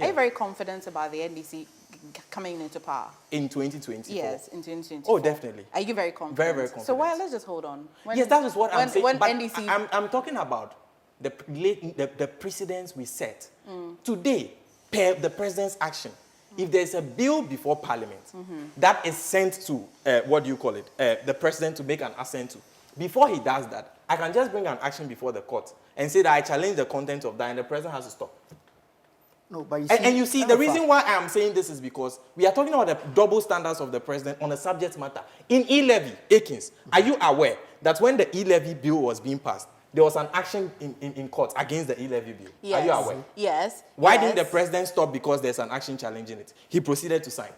Are you very confident about the NDC coming into power? In 2024? Yes, in 2024. Oh, definitely. Are you very confident? Very, very confident. So why, let's just hold on. Yes, that is what I'm saying. When but NDC... I'm talking about the precedents we set. Today, per the president's action, if there's a bill before Parliament that is sent to, what do you call it, the president to make an assent to, before he does that, I can just bring an action before the court and say that I challenge the content of that and the president has to stop. No, but you see, and you see, the reason why I am saying this is because we are talking about the double standards of the president on a subject matter. In e-levy, Akins, are you aware that when the e-levy bill was being passed, there was an action in court against the e-levy bill? Yes. Are you aware? Yes. Why didn't the president stop because there's an action challenging it? He proceeded to sign.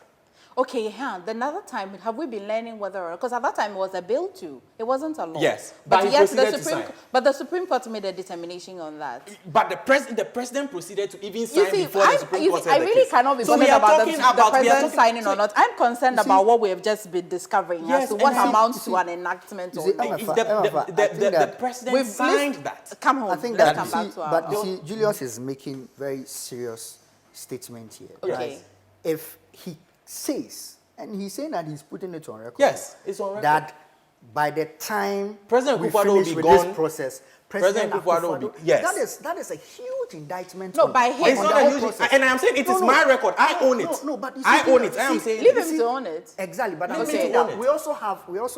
Okay, another time, have we been learning whether, because at that time it was a bill too, it wasn't a law. Yes, but he proceeded to sign. But the Supreme Court made a determination on that. But the president proceeded to even sign before the Supreme Court said I really cannot be bothered about the president signing or not. I'm concerned about what we have just been discovering as to what amounts to an enactment or not. The president signed that. Come on, let's come back to our... But you see, Julius is making very serious statement here. Okay. Right? If he says, and he's saying that he's putting it on record. Yes, it's on record. That by the time President we Akufo-Addo finish will with be gone, this process, President Akufo-Addo will be, yes. That is a huge indictment. No, by him. It's not a huge, and I am saying it is my record. I own it. No, but you see, I own it. I am saying leave him to own it. Exactly, but I'm Leave saying him to own that it. we also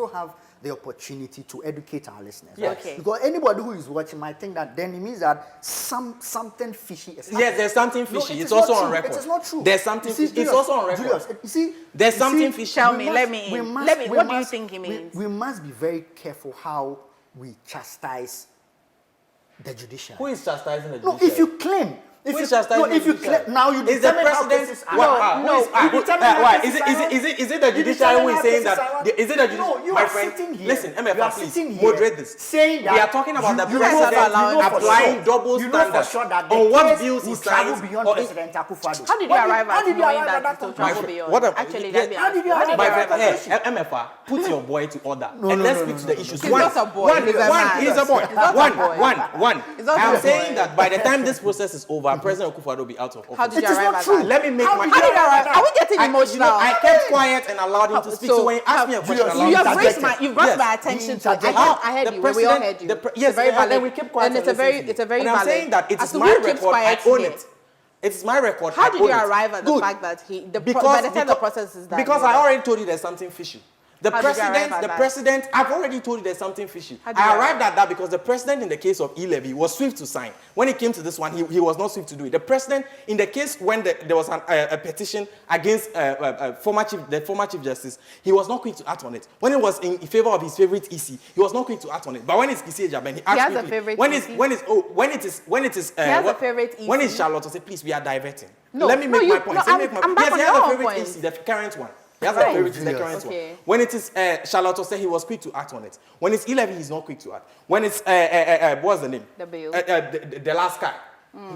have the opportunity to educate our listeners. Yes. Right? Okay. Because anybody who is watching might think that then it means that something fishy is happening. Yes, there's something No, fishy. it it's is not also true. on record. It is not true. There's something fishy. It's Julius, also on record. Julius, you see, there's something fishy. Tell me, let me in. What do you think he means? We must be very careful how we chastise the judiciary. Who is chastising the No, judiciary? if you claim, Who is chastising the judiciary? now you Is the determine how president? cases are. Why? Is it the judiciary who is saying that? Is it the judiciary? No, you My are friend, sitting here. listen, You are MFA, sitting please here moderate this. saying that we are talking about the you president know for applying sure. double You know for standards sure that the on what case bills will he travel signs. beyond President Akufo-Addo. How did you arrive How at did you knowing arrive at that it will travel beyond? Actually, that'd be how did you arrive My at friend, that? MFA, put your boy to order No, and no, let's no, speak no, to the no, issues. He's not a boy. He's a man. He's a boy. He's not a boy. One. He's not I am a saying boy. that by the time this process is over, President Akufo-Addo will be out of office. How did It you is arrive not at true. that? Let me make my. How did you arrive? Are we getting emotional? I kept quiet and allowed him to speak. So when you ask me a question, Julius, You've brought my attention to it. I heard you. We all heard you. Yes, very valid. and we keep quiet. And it's a very valid. I'm saying that it As is to my who keeps record. I quiet own here. it. It's my record. How I did own you it. arrive at the Good. fact that by the time the process is done? Because I already told you there's something fishy. The How did you arrive at president, that? I've already told you there's something fishy. How did you I arrived arrive? at that because the president in the case of e-levy was swift to sign. When it came to this one, he was not swift to do it. The president, in the case when there was a petition against the former chief justice, he was not quick to act on it. When it was in favor of his favorite EC, he was not quick to act on it. But when it's Kisi Ejaben, he acts has a quickly. favorite when EC? he has a favorite EC? When it's Charlotte, say, please, we are diverting. No, Let me make my point. No, Let me make my I'm back yes, on he has a your favorite point. EC, the current one. He has Right. a favorite, the current Okay. one. When it is Charlotte said he was quick to act on it. When it's e-levy, he's not quick to act. When it's what's the name? The bill. The last guy.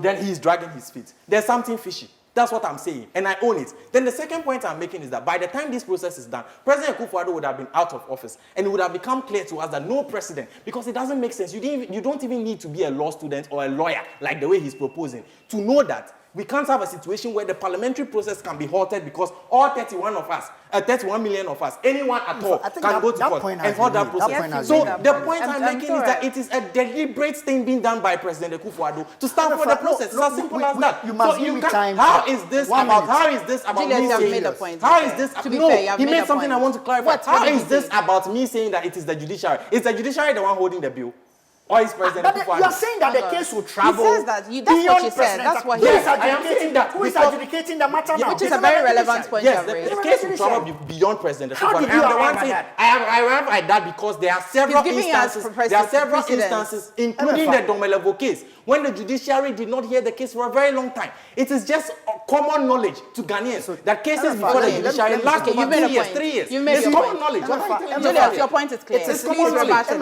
Then he's dragging his feet. There's something fishy. That's what I'm saying, and I own it. Then the second point I'm making is that by the time this process is done, President Akufo-Addo would have been out of office, and it would have become clear to us that no precedent, because it doesn't make sense. You don't even need to be a law student or a lawyer, like the way he's proposing, to know that we can't have a situation where the parliamentary process can be halted because all 31 million of us, anyone at all, I think can go to that court point and has halt been that made. process. That point has So been made. the point I'm I'm making is sorry. that it is a deliberate thing being done by President Akufo-Addo to stand for the process. It's as simple as that. You must So give me can't- time. How is this One about? minute. How is this about Julius, me you have saying? made a point. How To is be this? fair. To be No, fair, you have he made made a something point. I want to clarify. What How did he is this say? about me saying that it is the judiciary? Is the judiciary the one holding the bill? Or is President But you are Akufo-Addo? saying that the case will travel. He says that. That's beyond what you said. President That's what Akufo-Addo. he Who is said. I am saying that Who is because- adjudicating the matter now? Which is It's a not very the relevant judiciary. point. Yes, Raised. the case will travel beyond President How Akufo-Addo. did And you I'm the one arrive at saying that? I arrive at that because there are several He's giving us instances. There are several precedents. instances, including the Domelevo case, when the judiciary did not hear the case for a very long time. It is just common knowledge to Ghanaians that cases before the judiciary last Okay, you over made 2 a years, point. 3 years. You made It's your common point. knowledge. What are you telling me about Julius, it? your point is clear. It's Please common reverse knowledge. it.